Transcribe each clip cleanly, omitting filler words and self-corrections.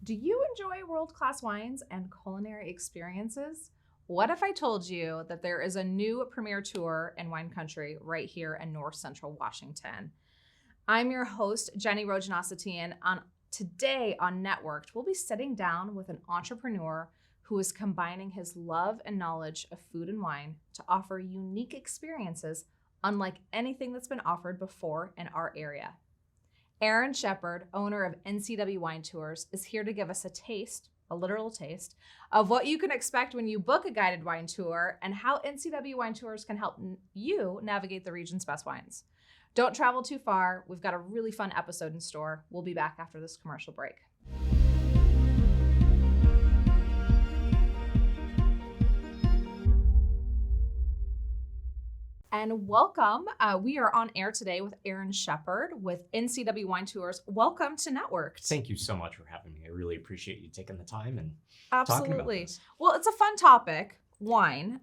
Do you enjoy world-class wines and culinary experiences? What if I told you that there is a new premier tour in wine country right here in North Central Washington? I'm your host, Jenny Rojanasatian. Today on Networked, we'll be sitting down with an entrepreneur who is combining his love and knowledge of food and wine to offer unique experiences unlike anything that's been offered before in our area. Aaron Shepard, owner of NCW Wine Tours, is here to give us a literal taste, of what you can expect when you book a guided wine tour and how NCW Wine Tours can help you navigate the region's best wines. Don't travel too far. We've got a really fun episode in store. We'll be back after this commercial break. And welcome. We are on air today with Aaron Shepard with NCW Wine Tours. Welcome to Networked. Thank you so much for having me. I really appreciate you taking the time and Absolutely. talking about this. Well, it's a fun topic, wine.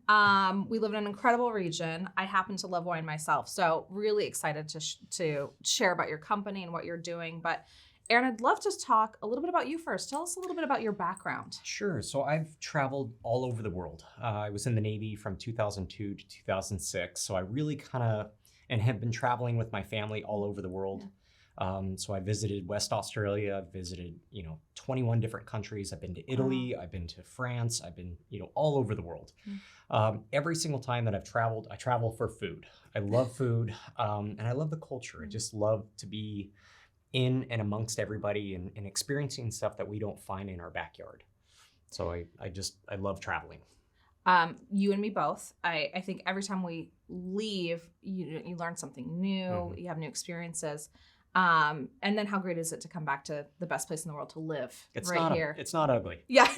We live in an incredible region. I happen to love wine myself, so really excited to share about your company and what you're doing. But Aaron, I'd love to talk a little bit about you first. Tell us a little bit about your background. Sure. So I've traveled all over the world. I was in the Navy from 2002 to 2006. So I really and have been traveling with my family all over the world. Yeah. So I visited West Australia, I've visited, 21 different countries. I've been to Italy, I've been to France, I've been, all over the world. Every single time that I've traveled, I travel for food. I love food, and I love the culture. I just love to be in and amongst everybody and experiencing stuff that we don't find in our backyard. So I love traveling. You and me both. I think every time we leave, you learn something new, you have new experiences. And then how great is it to come back to the best place in the world to live here? It's not ugly. Yeah.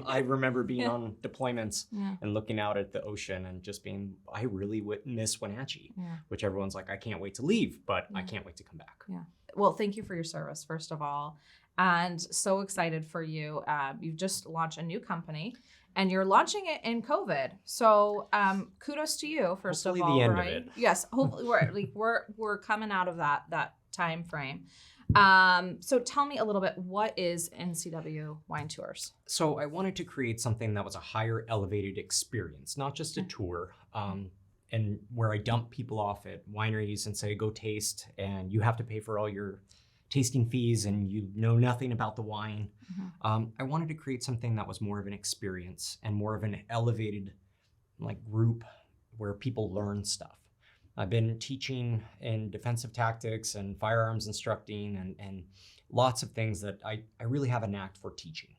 I remember being on deployments and looking out at the ocean and just I really miss Wenatchee, which everyone's like, I can't wait to leave, but I can't wait to come back. Yeah. Well, thank you for your service, first of all. And so excited for you. You've just launched a new company and you're launching it in COVID. So kudos to you, first Hopefully of all. the end right? of it. Yes. Hopefully we're coming out of that time frame. So tell me a little bit, what is NCW Wine Tours? So I wanted to create something that was a higher elevated experience, not just a tour. And where I dump people off at wineries and say, go taste, and you have to pay for all your tasting fees and you know nothing about the wine. I wanted to create something that was more of an experience and more of an elevated group where people learn stuff. I've been teaching in defensive tactics and firearms instructing and lots of things that I really have a knack for teaching.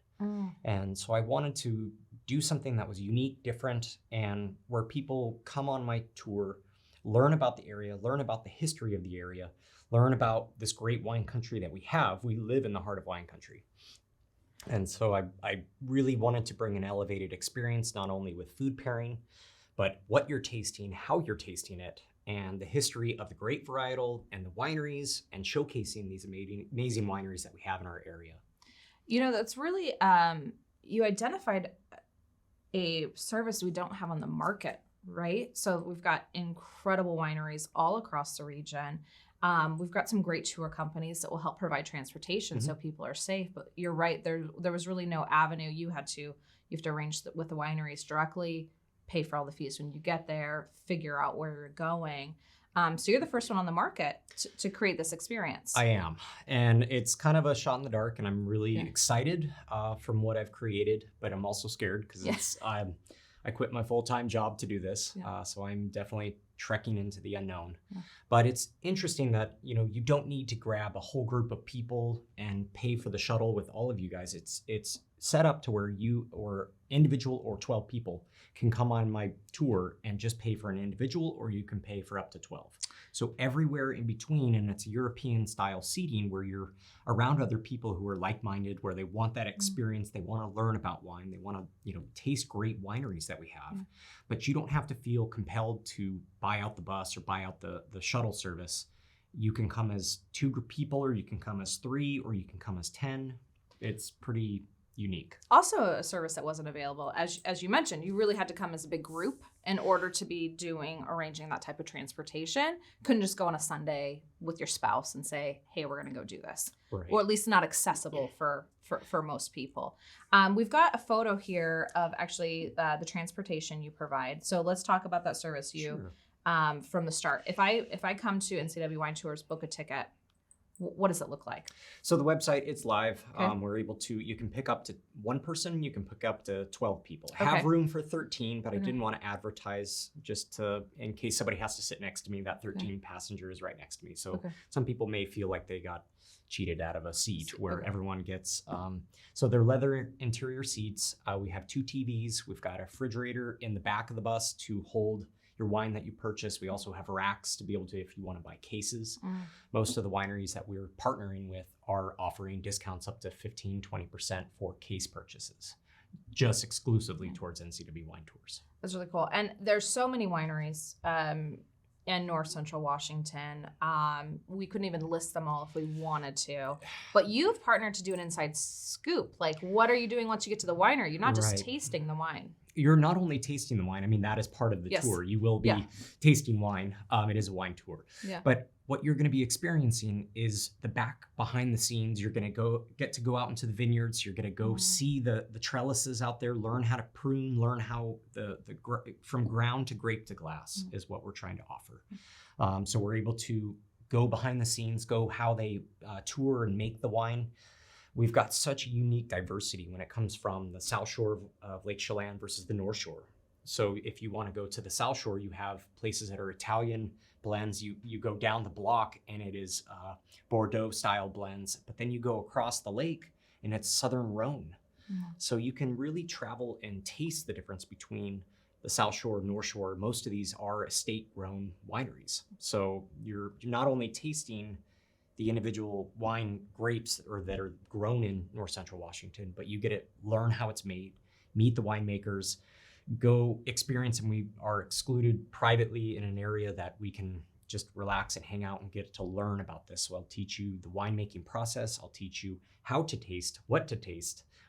And so I wanted to do something that was unique, different, and where people come on my tour, learn about the area, learn about the history of the area, learn about this great wine country that we have. We live in the heart of wine country. And so I really wanted to bring an elevated experience, not only with food pairing, but what you're tasting, how you're tasting it, and the history of the grape varietal and the wineries, and showcasing these amazing wineries that we have in our area. That's really, you identified a service we don't have on the market, right? So we've got incredible wineries all across the region. We've got some great tour companies that will help provide transportation so people are safe. But you're right, there was really no avenue. You have to arrange with the wineries directly, pay for all the fees when you get there, figure out where you're going. So you're the first one on the market to create this experience. I am. And it's kind of a shot in the dark, and I'm really excited from what I've created, but I'm also scared because I quit my full-time job to do this. So I'm definitely trekking into the unknown. But it's interesting that, you don't need to grab a whole group of people and pay for the shuttle with all of you guys. It's set up to where you or individual or 12 people can come on my tour and just pay for an individual, or you can pay for up to 12. So everywhere in between, and it's European style seating where you're around other people who are like-minded, where they want that experience, they want to learn about wine, they want to, taste great wineries that we have. But you don't have to feel compelled to buy out the bus or buy out the shuttle service. You can come as 2 people, or you can come as 3, or you can come as 10. It's pretty unique. Also a service that wasn't available, as you mentioned, you really had to come as a big group in order to be arranging that type of transportation. Couldn't just go on a Sunday with your spouse and say, hey, we're going to go do this. Right. Or at least not accessible for most people. We've got a photo here of actually the transportation you provide. So let's talk about that service from the start. If I come to NCW Wine Tours, book a ticket, what does it look like? So the website, it's live. Okay. We're able to, you can pick up to one person, you can pick up to 12 people. Okay. Have room for 13, but I didn't want to advertise in case somebody has to sit next to me, that 13 passenger is right next to me. So some people may feel like they got cheated out of a seat where everyone gets, so they're leather interior seats. We have 2 TVs. We've got a refrigerator in the back of the bus to hold your wine that you purchase. We also have racks to be able to, if you want to buy cases. Most of the wineries that we're partnering with are offering discounts up to 15-20% for case purchases, just exclusively towards NCW Wine Tours. That's really cool. And there's so many wineries in North Central Washington. We couldn't even list them all if we wanted to. But you've partnered to do an inside scoop. Like, what are you doing once you get to the winery? You're not just tasting the wine. You're not only tasting the wine. I mean, that is part of the tour. You will be tasting wine. It is a wine tour. Yeah. But what you're going to be experiencing is the back behind the scenes. You're going to get to go out into the vineyards. You're going to go see the trellises out there, learn how to prune, learn how from ground to grape to glass is what we're trying to offer. So we're able to go behind the scenes, go how they tour and make the wine. We've got such a unique diversity when it comes from the South Shore of Lake Chelan versus the North Shore. So if you want to go to the South Shore, you have places that are Italian blends. You go down the block and it is Bordeaux style blends, but then you go across the lake and it's Southern Rhone. So you can really travel and taste the difference between the South Shore, North Shore. Most of these are estate grown wineries. So you're not only tasting the individual wine grapes that are grown in North Central Washington, but you get to learn how it's made, meet the winemakers, go experience, and we are excluded privately in an area that we can just relax and hang out and get to learn about this. So I'll teach you the winemaking process. I'll teach you how to taste,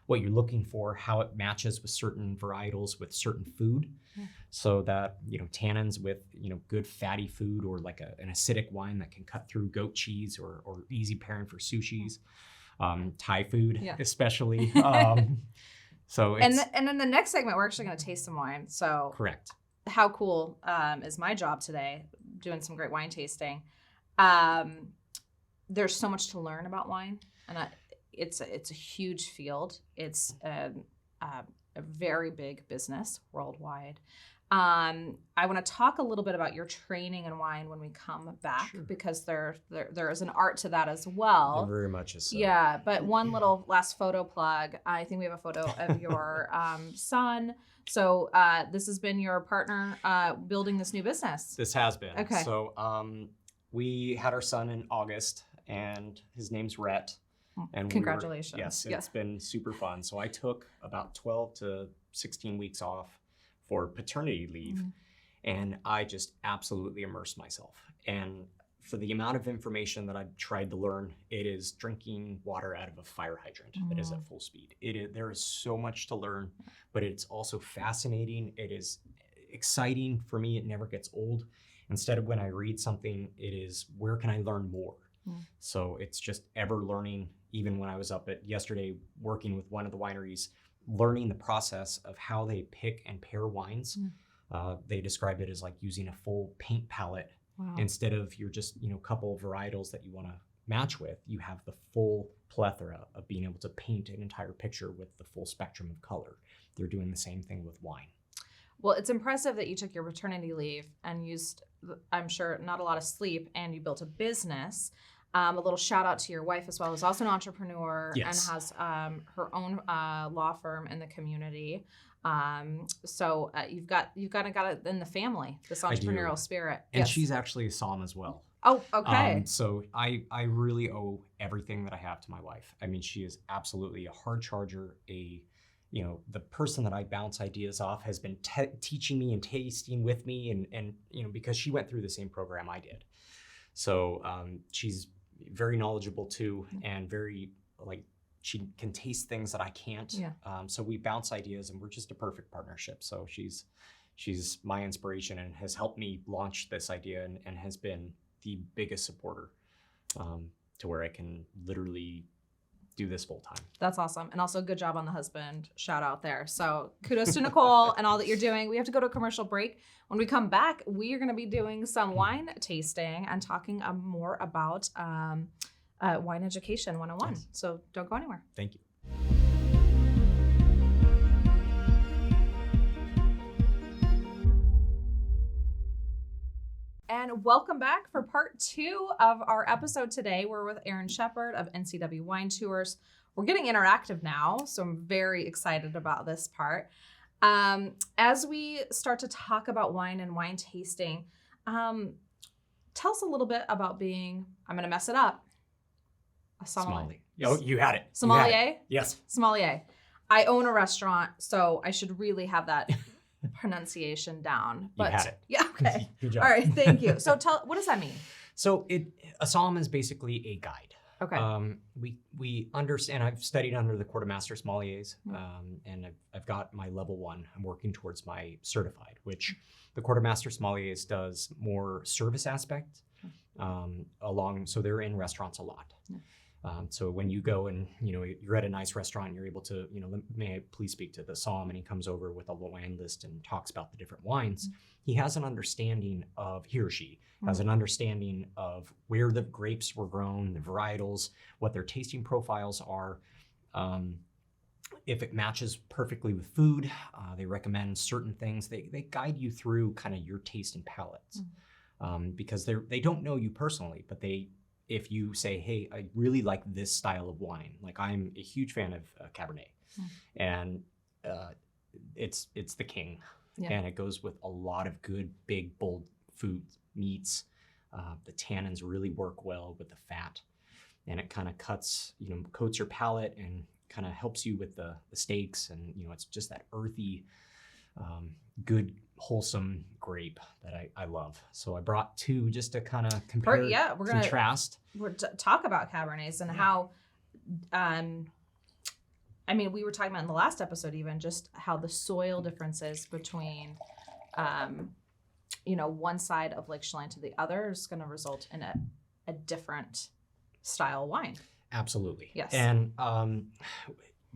what you're looking for, how it matches with certain varietals, with certain food, so that, tannins with, good fatty food, or like an acidic wine that can cut through goat cheese, or easy pairing for sushis, Thai food, especially. So it's, and then the next segment, we're actually going to taste some wine. So correct. How cool is my job today, doing some great wine tasting. There's so much to learn about wine, and it's a huge field. It's a very big business worldwide. I want to talk a little bit about your training in wine when we come back, because there is an art to that as well. Very much is so. Yeah, but one little last photo plug. I think we have a photo of your son. So this has been your partner building this new business. This has been. Okay. So we had our son in August, and his name's Rhett. And congratulations. It's been super fun. So I took about 12 to 16 weeks off for paternity leave, and I just absolutely immersed myself. And for the amount of information that I've tried to learn, it is drinking water out of a fire hydrant that is at full speed. There is so much to learn, but it's also fascinating. It is exciting for me. It never gets old. Instead of when I read something, it is, where can I learn more? So it's just ever learning. Even when I was up at yesterday working with one of the wineries, learning the process of how they pick and pair wines. They described it as like using a full paint palette. Instead of your just, couple of varietals that you want to match with. You have the full plethora of being able to paint an entire picture with the full spectrum of color. They're doing the same thing with wine. Well, it's impressive that you took your maternity leave and used, I'm sure, not a lot of sleep, and you built a business. A little shout out to your wife as well, who's also an entrepreneur and has her own law firm in the community. So you've got it in the family, this entrepreneurial spirit. And she's actually a Psalm as well. Oh, okay. So I really owe everything that I have to my wife. I mean, she is absolutely a hard charger, the person that I bounce ideas off, has been teaching me and tasting with me, and because she went through the same program I did. So she's very knowledgeable too, and very she can taste things that I can't. Yeah. So we bounce ideas, and we're just a perfect partnership. So she's my inspiration and has helped me launch this idea, and has been the biggest supporter, to where I can literally do this full time. That's awesome. And also good job on the husband. Shout out there. So kudos to Nicole and all that you're doing. We have to go to a commercial break. When we come back, we are going to be doing some wine tasting and talking more about Wine Education 101. Yes. So don't go anywhere. Thank you. And welcome back for part 2 of our episode today. We're with Aaron Shepard of NCW Wine Tours. We're getting interactive now, so I'm very excited about this part. As we start to talk about wine and wine tasting, tell us a little bit about being, I'm going to mess it up, a sommelier. Oh, you had it. Sommelier? You had it. Yes. Sommelier. I own a restaurant, so I should really have that pronunciation down. But you had it. Yeah, okay. Good job. All right, thank you. So what does that mean? So a somm is basically a guide. Okay. We understand. I've studied under the quartermaster sommeliers, and I've got my level 1. I'm working towards my certified, which the quartermaster sommeliers does more service aspect so they're in restaurants a lot. So when you go and you're at a nice restaurant, and you're able to may I please speak to the somm, and he comes over with a wine list and talks about the different wines. He has an understanding of, he or she has an understanding of where the grapes were grown, the varietals, what their tasting profiles are. If it matches perfectly with food, they recommend certain things. They guide you through kind of your taste and palates, because they don't know you personally, but if you say, hey, I really like this style of wine, like I'm a huge fan of Cabernet, and it's the king, and it goes with a lot of good, big, bold foods, meats. The tannins really work well with the fat, and it kind of coats your palate and kind of helps you with the steaks, and it's just that earthy, good, wholesome grape that I love. So I brought 2 just to kind of compare, contrast. We're talk about Cabernets and how, we were talking about in the last episode even just how the soil differences between, one side of Lake Chelan to the other is going to result in a different style wine. Absolutely. Yes. And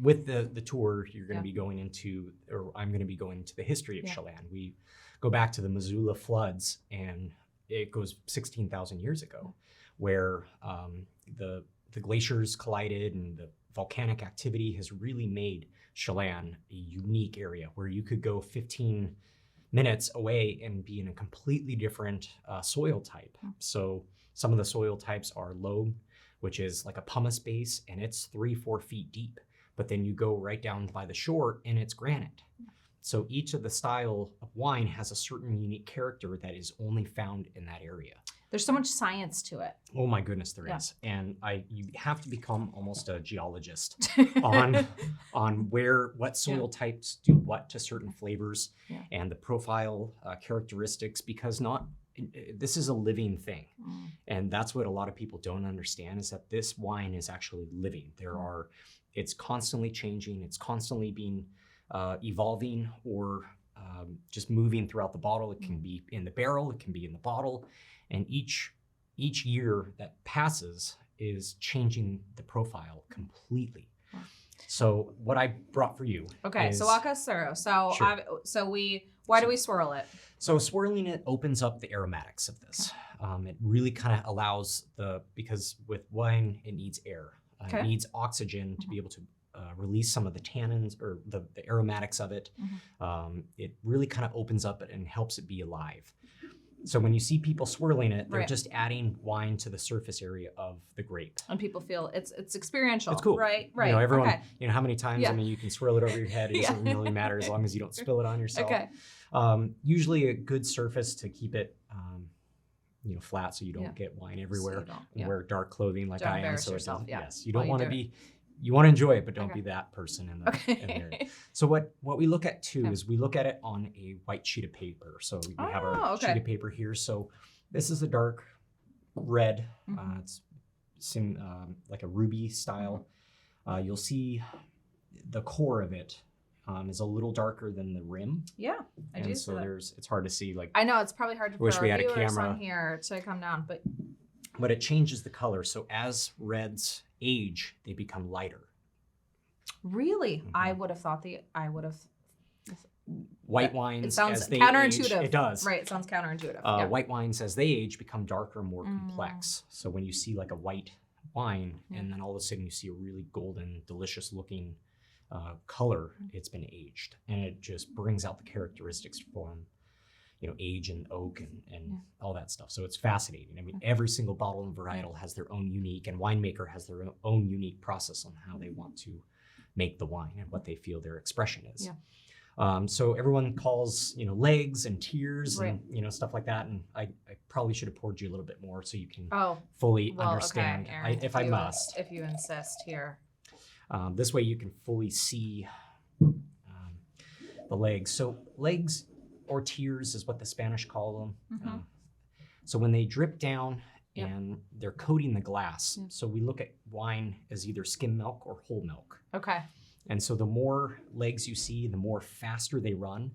with the tour, you're going to be going into, or I'm going to be going into the history of Chelan. We go back to the Missoula floods, and it goes 16,000 years ago, where the glaciers collided, and the volcanic activity has really made Chelan a unique area where you could go 15 minutes away and be in a completely different soil type. So some of the soil types are loam, which is like a pumice base, and it's 3-4 feet deep. But then you go right down by the shore, and it's granite. So each of the style of wine has a certain unique character that is only found in that area. There's so much science to it. Oh my goodness, there is. And you have to become almost a geologist on what soil types do what to certain flavors and the profile characteristics, because this is a living thing. And that's what a lot of people don't understand, is that this wine is actually living. It's constantly changing. It's constantly being evolving, or just moving throughout the bottle. It can be in the barrel, it can be in the bottle. And each year that passes is changing the profile completely. So what I brought for you. Okay, so walk us through. So why do we swirl it? So swirling it opens up the aromatics of this. It really kind of allows because with wine, it needs air. It needs oxygen to be able to release some of the tannins or the aromatics of it. It really kind of opens up it and helps it be alive. So when you see people swirling it, they're just adding wine to the surface area of the grape. And people feel it's experiential. It's cool. Right. Everyone, how many times, you can swirl it over your head. It doesn't really matter as long as you don't spill it on yourself. Okay. Usually a good surface to keep it, flat, so you don't get wine everywhere. So and wear dark clothing like don't I am. Embarrass So yourself. yes, you don't want to be. You want to enjoy it, but don't be that person in the area. So what we look at too is we look at it on a white sheet of paper. So we have our sheet of paper here. So this is a dark red. It's like a ruby style. You'll see the core of it is a little darker than the rim. Yeah, I do And see so that. it's hard to see. Like, I know it's probably hard to wish for we our had a viewers camera. on here to come down, but it changes the color. So as reds age, they become lighter. really, Mhm. I would have thought White wines, it sounds as they counterintuitive. age, it does. Right, it sounds counterintuitive. Yeah. White wines, as they age, become darker, more complex. So when you see like a white wine, and then all of a sudden you see a really golden, delicious looking color, it's been aged, and it just brings out the characteristics from, age and oak and all that stuff. So it's fascinating. I mean, every single bottle and varietal has their own unique, and winemaker has their own unique process on how they want to make the wine and what they feel their expression is. Yeah. So everyone calls, legs and tears and, stuff like that. And I probably should have poured you a little bit more so you can fully understand, okay, Aaron, if I must. If you insist here. This way you can fully see the legs. So legs or tears is what the Spanish call them. So when they drip down and they're coating the glass, so we look at wine as either skim milk or whole milk. Okay. And so the more legs you see, the more faster they run.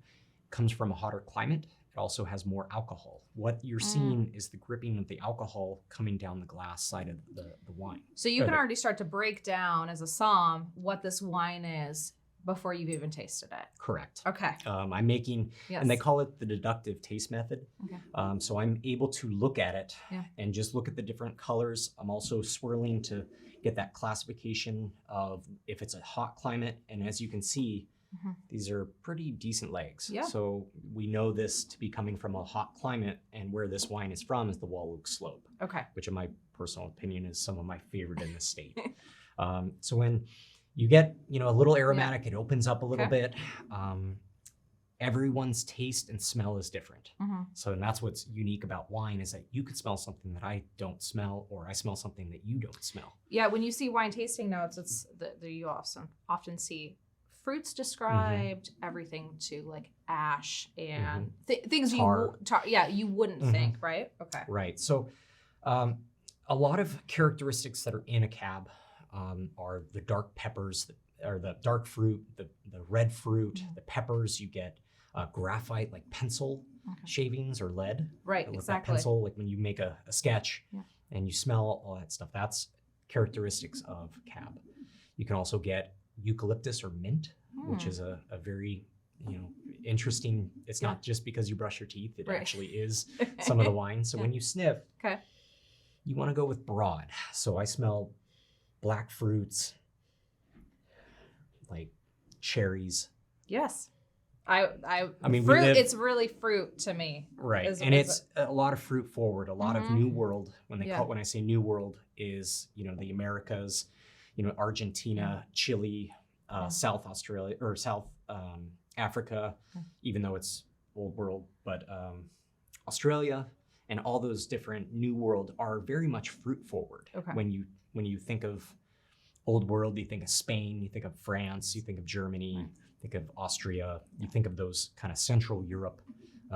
Comes from a hotter climate. It also has more alcohol. What you're seeing is the gripping of the alcohol coming down the glass side of the wine. So you can already start to break down as a somm what this wine is before you've even tasted it. Correct. Okay. I'm making, and they call it the deductive taste method. Okay. So I'm able to look at it and just look at the different colors. I'm also swirling to get that classification of if it's a hot climate. And as you can see, these are pretty decent legs. Yeah. So we know this to be coming from a hot climate, and where this wine is from is the Wall Oak Slope. Okay. Which in my personal opinion is some of my favorite in the state. So when you get, a little aromatic, it opens up a little bit. Everyone's taste and smell is different. So, and that's what's unique about wine is that you could smell something that I don't smell, or I smell something that you don't smell. Yeah, when you see wine tasting notes, it's you often see fruits described, everything to like ash and things you wouldn't think, right? Okay. Right. So, a lot of characteristics that are in a cab are the dark peppers, or the dark fruit, the red fruit, the peppers. You get graphite, like pencil shavings or lead. Right, with exactly. That pencil, like when you make a sketch and you smell all that stuff, that's characteristics of cab. You can also get eucalyptus or mint, which is a very, interesting. It's not just because you brush your teeth, it actually is some of the wine. So when you sniff, you want to go with broad. So I smell black fruits, like cherries. Yes. I mean, fruit, it's really fruit to me. Right. It's a lot of fruit forward, a lot of New World. When I say New World is, the Americas, Argentina, Chile, South Australia, or South Africa, even though it's Old World, but Australia and all those different New World are very much fruit forward. Okay. When you think of Old World, you think of Spain, you think of France, you think of Germany, think of Austria, you think of those kind of Central Europe.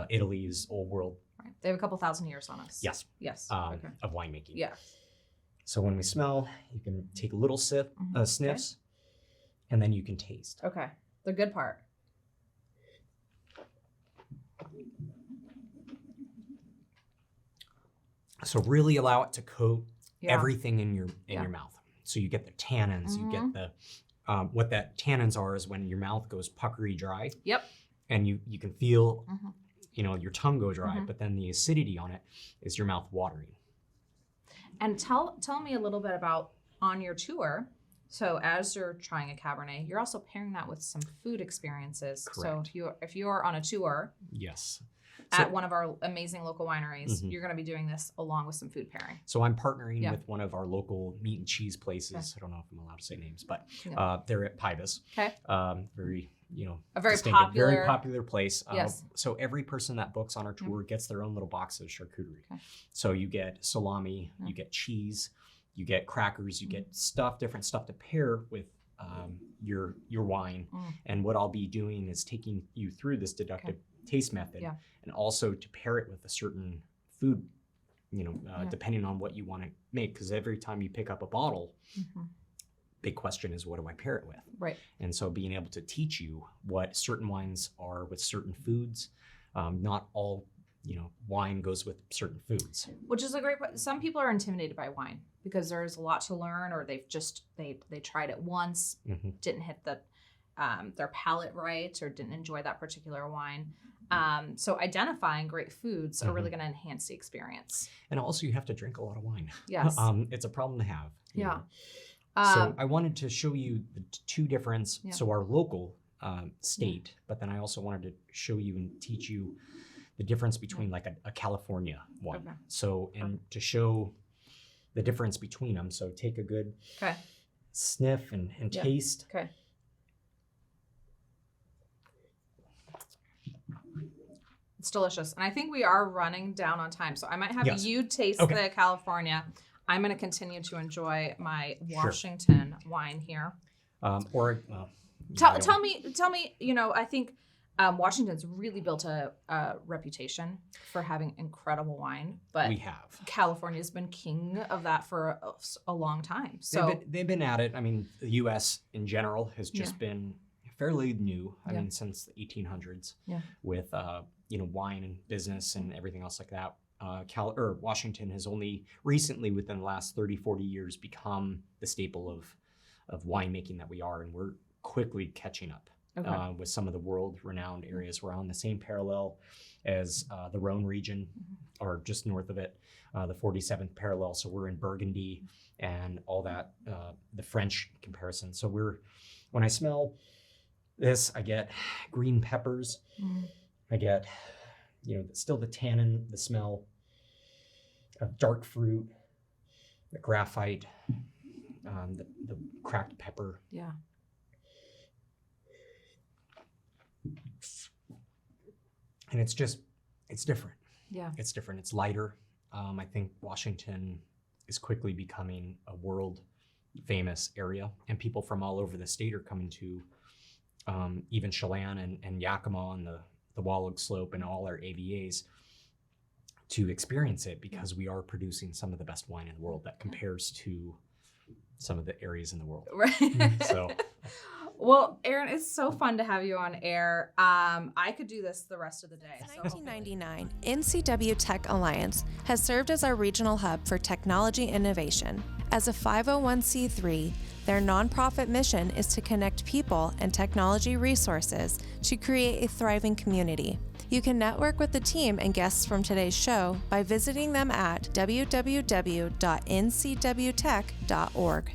Italy is Old World. Right. They have a couple thousand years on us. Yes. Yes. Of winemaking. Yeah. So when we smell, you can take a little sniffs, and then you can taste. Okay. The good part. So really allow it to coat everything in your mouth. So you get the tannins, you get the what that tannins are is when your mouth goes puckery dry. Yep. And you can feel your tongue go dry, but then the acidity on it is your mouth watering. And tell me a little bit about on your tour. So as you're trying a Cabernet, you're also pairing that with some food experiences. Correct. So if you're on a tour, yes, at one of our amazing local wineries, you're going to be doing this along with some food pairing. So I'm partnering with one of our local meat and cheese places. I don't know if I'm allowed to say names, but they're at Pybus. Okay. Very, a very popular place. Yes. So every person that books on our tour gets their own little box of charcuterie. Okay. So you get salami, you get cheese, you get crackers, you get different stuff to pair with your wine. And what I'll be doing is taking you through this deductive taste method, and also to pair it with a certain food, depending on what you want to make. Because every time you pick up a bottle, big question is, what do I pair it with? Right. And so being able to teach you what certain wines are with certain foods, not all, wine goes with certain foods. Which is a great point. Some people are intimidated by wine because there's a lot to learn, or they tried it once, didn't hit their palate right, or didn't enjoy that particular wine. So identifying great foods are really going to enhance the experience. And also you have to drink a lot of wine. Yes. It's a problem to have. Yeah. So I wanted to show you the two difference. Yeah. So our local state, but then I also wanted to show you and teach you the difference between like a California one. Okay. So, and to show the difference between them. So take a good sniff and taste. Okay. It's delicious. And I think we are running down on time. So I might have you taste the California. I'm going to continue to enjoy my Washington wine here. Tell me, I think Washington's really built a reputation for having incredible wine, but we have. California's been king of that for a long time. So they've been at it. I mean, the U.S. in general has just been fairly new. I mean, since the 1800s with, wine and business and everything else like that. Washington has only recently, within the last 30, 40 years, become the staple of winemaking that we are, and we're quickly catching up with some of the world-renowned areas. We're on the same parallel as the Rhone region, or just north of it, the 47th parallel. So we're in Burgundy and all that, the French comparison. So when I smell this, I get green peppers. I get, still the tannin, the smell of dark fruit, the graphite, the cracked pepper. Yeah. And it's different. Yeah. It's different. It's lighter. I think Washington is quickly becoming a world famous area, and people from all over the state are coming to even Chelan and Yakima and the Wallach Slope and all our AVAs to experience it, because we are producing some of the best wine in the world that compares to some of the areas in the world. Right. So, well, Erin, it's so fun to have you on air. I could do this the rest of the day. Since 1999, NCW Tech Alliance has served as our regional hub for technology innovation. As a 501c3, their nonprofit mission is to connect people and technology resources to create a thriving community. You can network with the team and guests from today's show by visiting them at www.ncwtech.org.